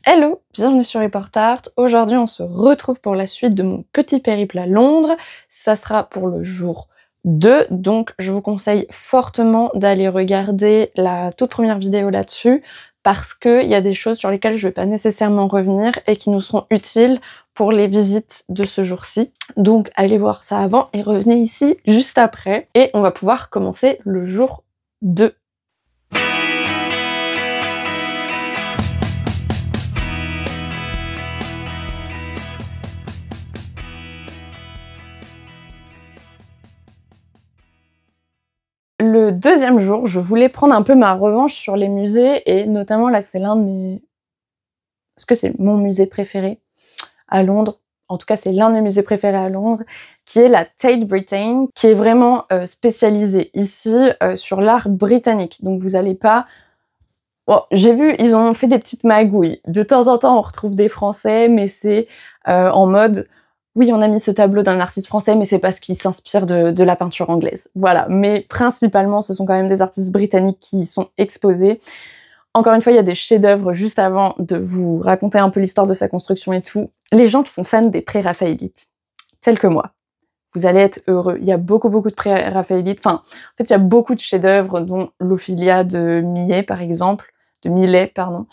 Hello, bienvenue sur Reportart. Aujourd'hui, on se retrouve pour la suite de mon petit périple à Londres. Ça sera pour le jour 2, donc je vous conseille fortement d'aller regarder la toute première vidéo là-dessus parce qu'il y a des choses sur lesquelles je vais pas nécessairement revenir et qui nous seront utiles pour les visites de ce jour-ci. Donc allez voir ça avant et revenez ici juste après et on va pouvoir commencer le jour 2. Le deuxième jour, je voulais prendre un peu ma revanche sur les musées et notamment là c'est l'un de mes... Est-ce que c'est mon musée préféré à Londres? En tout cas c'est l'un de mes musées préférés à Londres, qui est la Tate Britain, qui est vraiment spécialisée ici sur l'art britannique. Donc vous allez pas... Bon, j'ai vu, ils ont fait des petites magouilles. De temps en temps on retrouve des Français, mais c'est en mode... Oui, on a mis ce tableau d'un artiste français, mais c'est parce qu'il s'inspire de la peinture anglaise. Voilà, mais principalement, ce sont quand même des artistes britanniques qui y sont exposés. Encore une fois, il y a des chefs-d'œuvre juste avant de vous raconter un peu l'histoire de sa construction et tout. Les gens qui sont fans des pré-raphaélites, tels que moi, vous allez être heureux. Il y a beaucoup de pré-raphaélites. Enfin, en fait, il y a beaucoup de chefs-d'œuvre, dont l'Ophélia de Millet, par exemple. De Millet, pardon.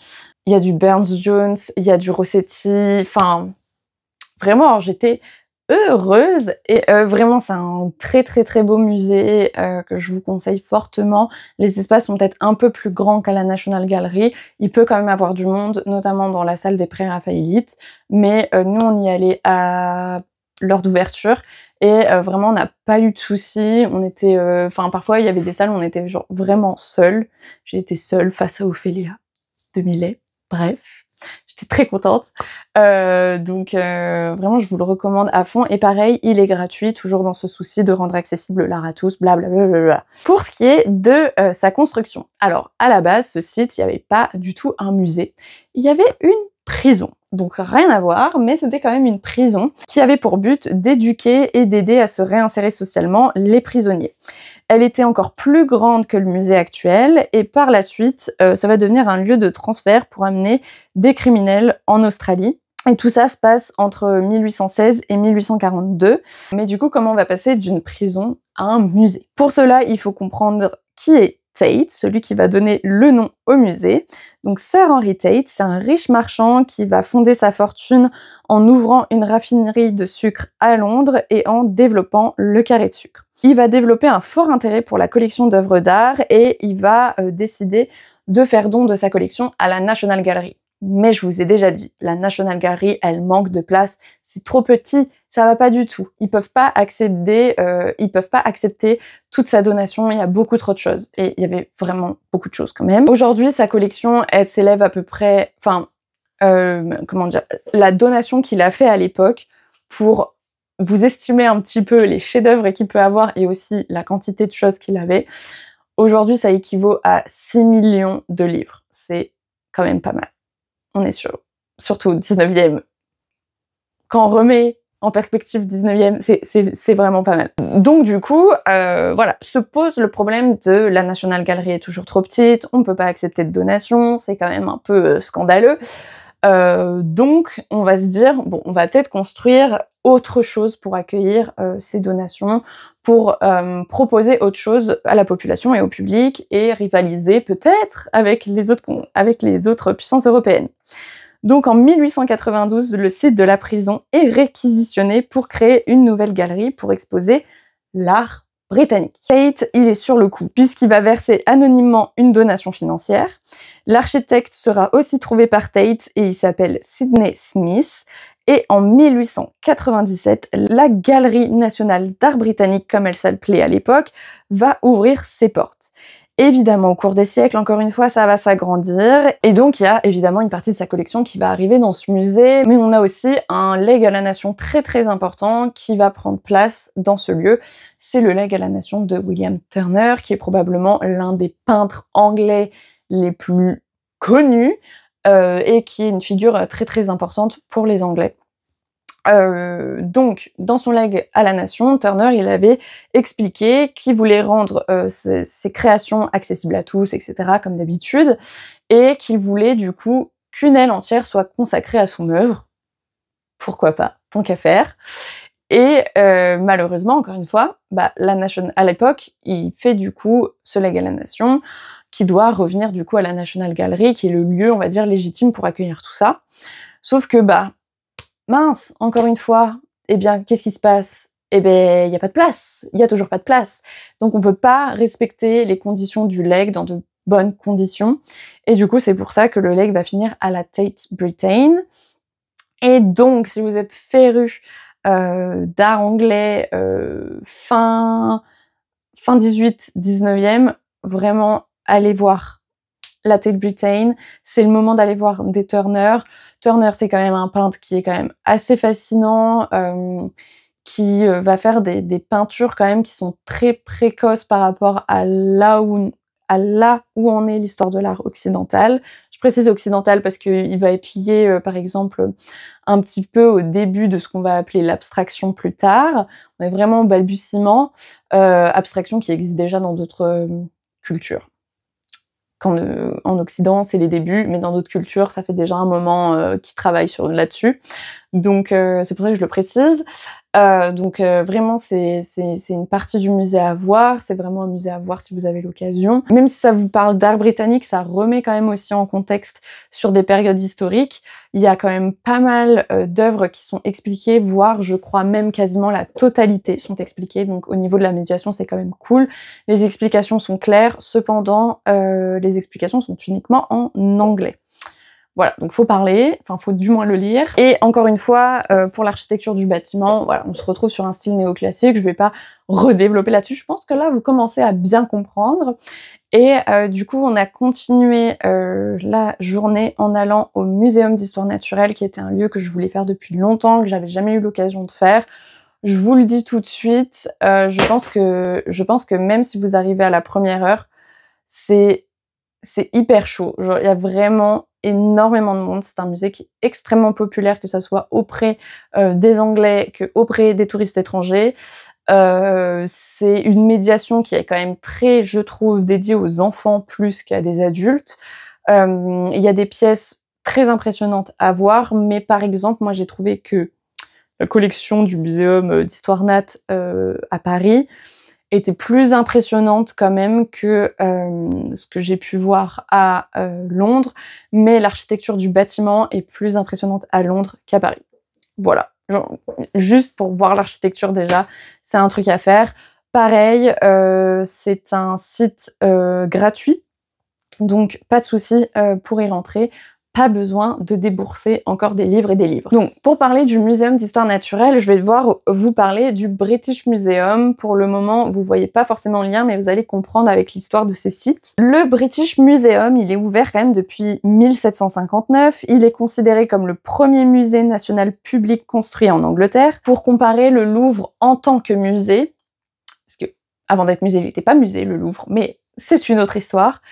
Il y a du Burne-Jones, il y a du Rossetti, enfin... Vraiment, j'étais heureuse et vraiment c'est un très beau musée que je vous conseille fortement. Les espaces sont peut-être un peu plus grands qu'à la National Gallery. Il peut quand même avoir du monde, notamment dans la salle des pré-raphaélites. Mais nous, on y allait à l'heure d'ouverture et vraiment on n'a pas eu de soucis. On était, enfin parfois il y avait des salles où on était genre vraiment seuls. J'ai été seule face à Ophélia de Millet. Bref. J'étais très contente. Donc vraiment, je vous le recommande à fond. Et pareil, il est gratuit, toujours dans ce souci de rendre accessible l'art à tous, blablabla. Pour ce qui est de sa construction. Alors, à la base, ce site, il n'y avait pas du tout un musée. Il y avait une prison. Donc rien à voir, mais c'était quand même une prison qui avait pour but d'éduquer et d'aider à se réinsérer socialement les prisonniers. Elle était encore plus grande que le musée actuel et par la suite, ça va devenir un lieu de transfert pour amener des criminels en Australie. Et tout ça se passe entre 1816 et 1842. Mais du coup, comment on va passer d'une prison à un musée? Pour cela, il faut comprendre qui est Tate, celui qui va donner le nom au musée. Donc Sir Henry Tate, c'est un riche marchand qui va fonder sa fortune en ouvrant une raffinerie de sucre à Londres et en développant le carré de sucre. Il va développer un fort intérêt pour la collection d'œuvres d'art et il va décider de faire don de sa collection à la National Gallery. Mais je vous ai déjà dit, la National Gallery, elle manque de place, c'est trop petit, ça va pas du tout. Ils peuvent pas accepter toute sa donation, il y a beaucoup trop de choses. Et il y avait vraiment beaucoup de choses quand même. Aujourd'hui, sa collection, elle s'élève à peu près, comment dire, la donation qu'il a fait à l'époque pour vous estimer un petit peu les chefs-d'œuvre qu'il peut avoir et aussi la quantité de choses qu'il avait. Aujourd'hui, ça équivaut à 6 millions de livres. C'est quand même pas mal. On est surtout au 19e. Quand on remet en perspective 19e, c'est vraiment pas mal. Donc du coup, voilà, se pose le problème de la National Gallery est toujours trop petite, on peut pas accepter de donations, c'est quand même un peu scandaleux. Donc on va se dire, bon, on va peut-être construire autre chose pour accueillir ces donations, pour proposer autre chose à la population et au public et rivaliser peut-être avec les autres puissances européennes. Donc en 1892, le site de la prison est réquisitionné pour créer une nouvelle galerie pour exposer l'art britannique. Tate, il est sur le coup, puisqu'il va verser anonymement une donation financière. L'architecte sera aussi trouvé par Tate et il s'appelle Sidney Smith. Et en 1897, la Galerie nationale d'art britannique, comme elle s'appelait à l'époque, va ouvrir ses portes. Évidemment, au cours des siècles, encore une fois, ça va s'agrandir. Et donc, il y a évidemment une partie de sa collection qui va arriver dans ce musée. Mais on a aussi un legs à la nation très important qui va prendre place dans ce lieu. C'est le legs à la nation de William Turner, qui est probablement l'un des peintres anglais les plus connus et qui est une figure très importante pour les Anglais. Donc, dans son legs à la nation, Turner, il avait expliqué qu'il voulait rendre ses créations accessibles à tous, etc., comme d'habitude, et qu'il voulait du coup qu'une aile entière soit consacrée à son œuvre. Pourquoi pas, tant qu'à faire. Et malheureusement, encore une fois, à l'époque, il fait du coup ce legs à la nation, qui doit revenir du coup à la National Gallery, qui est le lieu, on va dire, légitime pour accueillir tout ça. Sauf que, mince, encore une fois, eh bien, qu'est-ce qui se passe? Eh ben, il y a pas de place. Il y a toujours pas de place. Donc, on peut pas respecter les conditions du legs dans de bonnes conditions. Et du coup, c'est pour ça que le legs va finir à la Tate Britain. Et donc, si vous êtes féru d'art anglais fin 18, 19e, vraiment, allez voir la Tate Britain. C'est le moment d'aller voir des Turner. Turner, c'est quand même un peintre qui est quand même assez fascinant, qui va faire des peintures quand même qui sont très précoces par rapport à là où en est l'histoire de l'art occidental. Je précise occidental parce qu'il va être lié, par exemple, un petit peu au début de ce qu'on va appeler l'abstraction plus tard. On est vraiment au balbutiement, abstraction qui existe déjà dans d'autres cultures. En Occident, c'est les débuts, mais dans d'autres cultures, ça fait déjà un moment qu'ils travaillent là-dessus. Donc, c'est pour ça que je le précise. Vraiment, c'est une partie du musée à voir. C'est vraiment un musée à voir si vous avez l'occasion. Même si ça vous parle d'art britannique, ça remet quand même aussi en contexte sur des périodes historiques. Il y a quand même pas mal d'œuvres qui sont expliquées, voire, je crois, même quasiment la totalité sont expliquées. Donc, au niveau de la médiation, c'est quand même cool. Les explications sont claires. Cependant, les explications sont uniquement en anglais. Voilà, donc faut parler, enfin faut du moins le lire. Et encore une fois, pour l'architecture du bâtiment, voilà, on se retrouve sur un style néoclassique, je vais pas redévelopper là-dessus, je pense que là vous commencez à bien comprendre. Et du coup, on a continué la journée en allant au Muséum d'Histoire Naturelle, qui était un lieu que je voulais faire depuis longtemps, que j'avais jamais eu l'occasion de faire. Je vous le dis tout de suite, je pense que même si vous arrivez à la première heure, c'est hyper chaud. Genre, il y a vraiment énormément de monde. C'est un musée qui est extrêmement populaire, que ça soit auprès des Anglais que auprès des touristes étrangers. C'est une médiation qui est quand même très, je trouve, dédiée aux enfants plus qu'à des adultes. Il y a des pièces très impressionnantes à voir, mais par exemple, moi j'ai trouvé que la collection du Muséum d'Histoire Nat à Paris était plus impressionnante quand même que ce que j'ai pu voir à Londres, mais l'architecture du bâtiment est plus impressionnante à Londres qu'à Paris. Voilà, genre, juste pour voir l'architecture déjà, c'est un truc à faire. Pareil, c'est un site gratuit, donc pas de souci pour y rentrer. Pas besoin de débourser encore des livres et des livres. Donc, pour parler du Muséum d'Histoire Naturelle, je vais devoir vous parler du British Museum. Pour le moment, vous voyez pas forcément le lien, mais vous allez comprendre avec l'histoire de ces sites. Le British Museum, il est ouvert quand même depuis 1759. Il est considéré comme le premier musée national public construit en Angleterre. Pour comparer, le Louvre en tant que musée, parce que avant d'être musée, il n'était pas musée, le Louvre, mais c'est une autre histoire.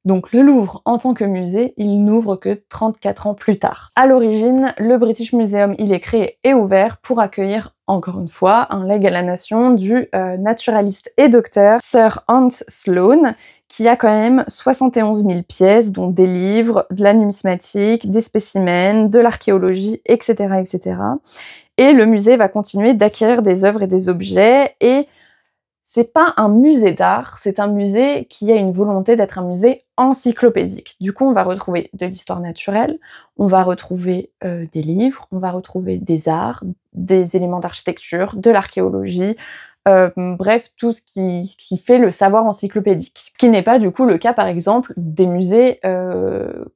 Donc le Louvre, en tant que musée, il n'ouvre que 34 ans plus tard. À l'origine, le British Museum, il est créé et ouvert pour accueillir, encore une fois, un legs à la nation du naturaliste et docteur Sir Hans Sloane, qui a quand même 71 000 pièces, dont des livres, de la numismatique, des spécimens, de l'archéologie, etc., etc. Et le musée va continuer d'acquérir des œuvres et des objets, et c'est pas un musée d'art, c'est un musée qui a une volonté d'être un musée encyclopédique. Du coup, on va retrouver de l'histoire naturelle, on va retrouver des livres, on va retrouver des arts, des éléments d'architecture, de l'archéologie, bref, tout ce qui fait le savoir encyclopédique. Ce qui n'est pas du coup le cas, par exemple, des musées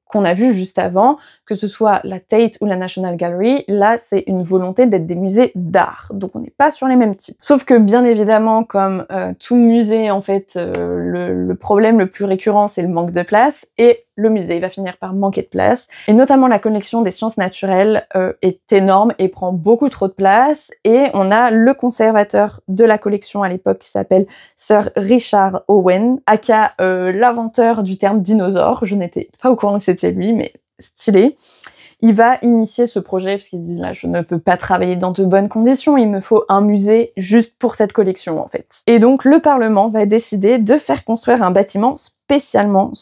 qu'on a vus juste avant, que ce soit la Tate ou la National Gallery. Là, c'est une volonté d'être des musées d'art, donc on n'est pas sur les mêmes types. Sauf que, bien évidemment, comme tout musée, en fait, le problème le plus récurrent, c'est le manque de place, et le musée va finir par manquer de place. Et notamment, la collection des sciences naturelles est énorme et prend beaucoup trop de place, et on a le conservateur de la collection à l'époque qui s'appelle Sir Richard Owen, aka l'inventeur du terme dinosaure. Je n'étais pas au courant que c'était lui, mais stylé. Il va initier ce projet parce qu'il dit là, je ne peux pas travailler dans de bonnes conditions, il me faut un musée juste pour cette collection en fait. Et donc le Parlement va décider de faire construire un bâtiment spécialement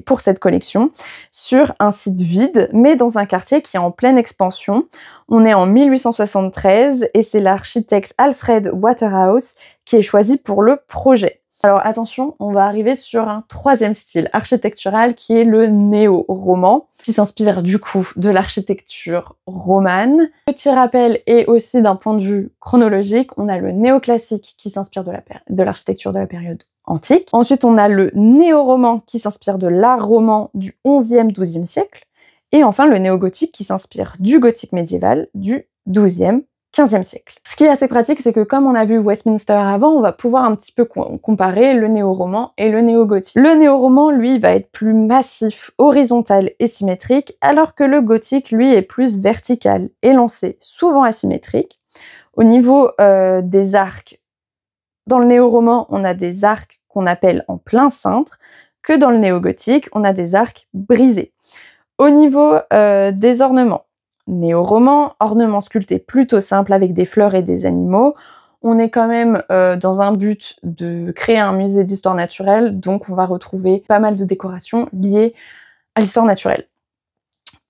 pour cette collection, sur un site vide, mais dans un quartier qui est en pleine expansion. On est en 1873 et c'est l'architecte Alfred Waterhouse qui est choisi pour le projet. Alors attention, on va arriver sur un troisième style architectural qui est le néo-roman, qui s'inspire du coup de l'architecture romane. Petit rappel, et aussi d'un point de vue chronologique, on a le néoclassique qui s'inspire de l'architecture de la période antique. Ensuite, on a le néo-roman qui s'inspire de l'art roman du 11e, 12e siècle. Et enfin, le néo-gothique qui s'inspire du gothique médiéval du 12e, 15e siècle. Ce qui est assez pratique, c'est que comme on a vu Westminster avant, on va pouvoir un petit peu comparer le néo-roman et le néo-gothique. Le néo-roman, lui, va être plus massif, horizontal et symétrique, alors que le gothique, lui, est plus vertical, élancé, souvent asymétrique. Au niveau des arcs, dans le néo-roman, on a des arcs qu'on appelle en plein cintre, que dans le néo-gothique, on a des arcs brisés. Au niveau des ornements, néo-roman, ornements sculptés plutôt simples avec des fleurs et des animaux. On est quand même dans un but de créer un musée d'histoire naturelle, donc on va retrouver pas mal de décorations liées à l'histoire naturelle.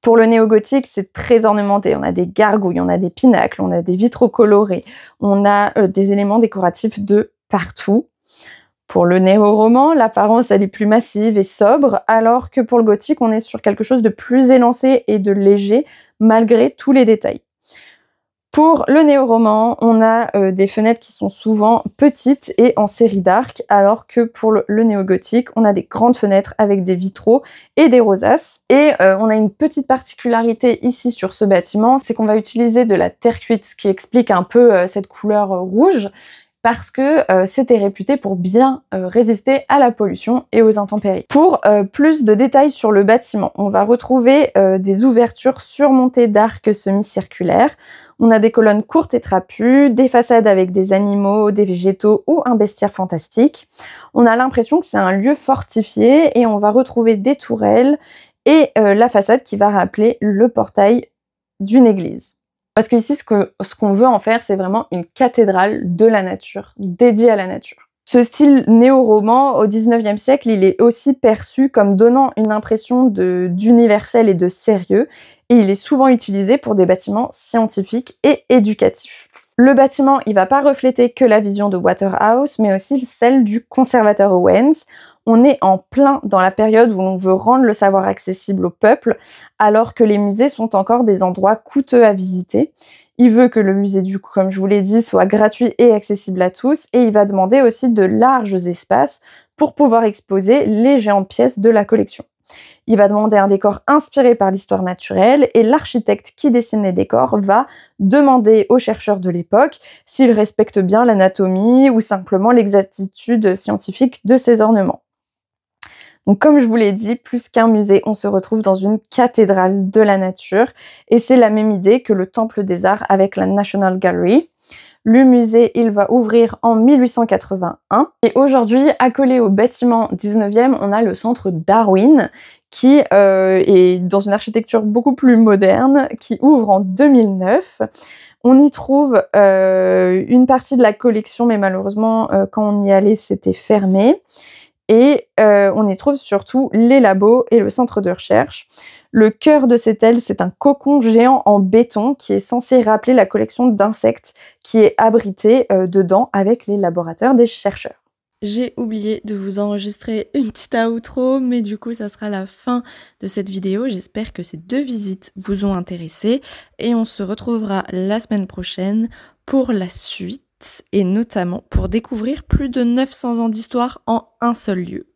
Pour le néo-gothique, c'est très ornementé. On a des gargouilles, on a des pinacles, on a des vitraux colorés, on a des éléments décoratifs de partout. Pour le néo-roman, l'apparence elle est plus massive et sobre, alors que pour le gothique, on est sur quelque chose de plus élancé et de léger, malgré tous les détails. Pour le néo-roman, on a des fenêtres qui sont souvent petites et en série d'arcs, alors que pour le néo-gothique, on a des grandes fenêtres avec des vitraux et des rosaces. Et on a une petite particularité ici sur ce bâtiment, c'est qu'on va utiliser de la terre cuite, ce qui explique un peu cette couleur rouge, parce que c'était réputé pour bien résister à la pollution et aux intempéries. Pour plus de détails sur le bâtiment, on va retrouver des ouvertures surmontées d'arcs semi-circulaires. On a des colonnes courtes et trapues, des façades avec des animaux, des végétaux ou un bestiaire fantastique. On a l'impression que c'est un lieu fortifié et on va retrouver des tourelles et la façade qui va rappeler le portail d'une église. Parce qu'ici, ce qu'on veut en faire, c'est vraiment une cathédrale de la nature, dédiée à la nature. Ce style néo-roman, au 19e siècle, il est aussi perçu comme donnant une impression d'universel et de sérieux, et il est souvent utilisé pour des bâtiments scientifiques et éducatifs. Le bâtiment, il va pas refléter que la vision de Waterhouse, mais aussi celle du conservateur Owens. On est en plein dans la période où l'on veut rendre le savoir accessible au peuple, alors que les musées sont encore des endroits coûteux à visiter. Il veut que le musée, du coup, comme je vous l'ai dit, soit gratuit et accessible à tous, et il va demander aussi de larges espaces pour pouvoir exposer les géantes pièces de la collection. Il va demander un décor inspiré par l'histoire naturelle et l'architecte qui dessine les décors va demander aux chercheurs de l'époque s'ils respectent bien l'anatomie ou simplement l'exactitude scientifique de ces ornements. Donc comme je vous l'ai dit, plus qu'un musée, on se retrouve dans une cathédrale de la nature et c'est la même idée que le Temple des Arts avec la National Gallery. Le musée, il va ouvrir en 1881. Et aujourd'hui, accolé au bâtiment 19e, on a le centre Darwin, qui est dans une architecture beaucoup plus moderne, qui ouvre en 2009. On y trouve une partie de la collection, mais malheureusement, quand on y allait, c'était fermé. Et on y trouve surtout les labos et le centre de recherche. Le cœur de cette aile, c'est un cocon géant en béton qui est censé rappeler la collection d'insectes qui est abritée dedans avec les laboratoires des chercheurs. J'ai oublié de vous enregistrer une petite outro, mais du coup, ça sera la fin de cette vidéo. J'espère que ces 2 visites vous ont intéressé et on se retrouvera la semaine prochaine pour la suite et notamment pour découvrir plus de 900 ans d'histoire en un seul lieu.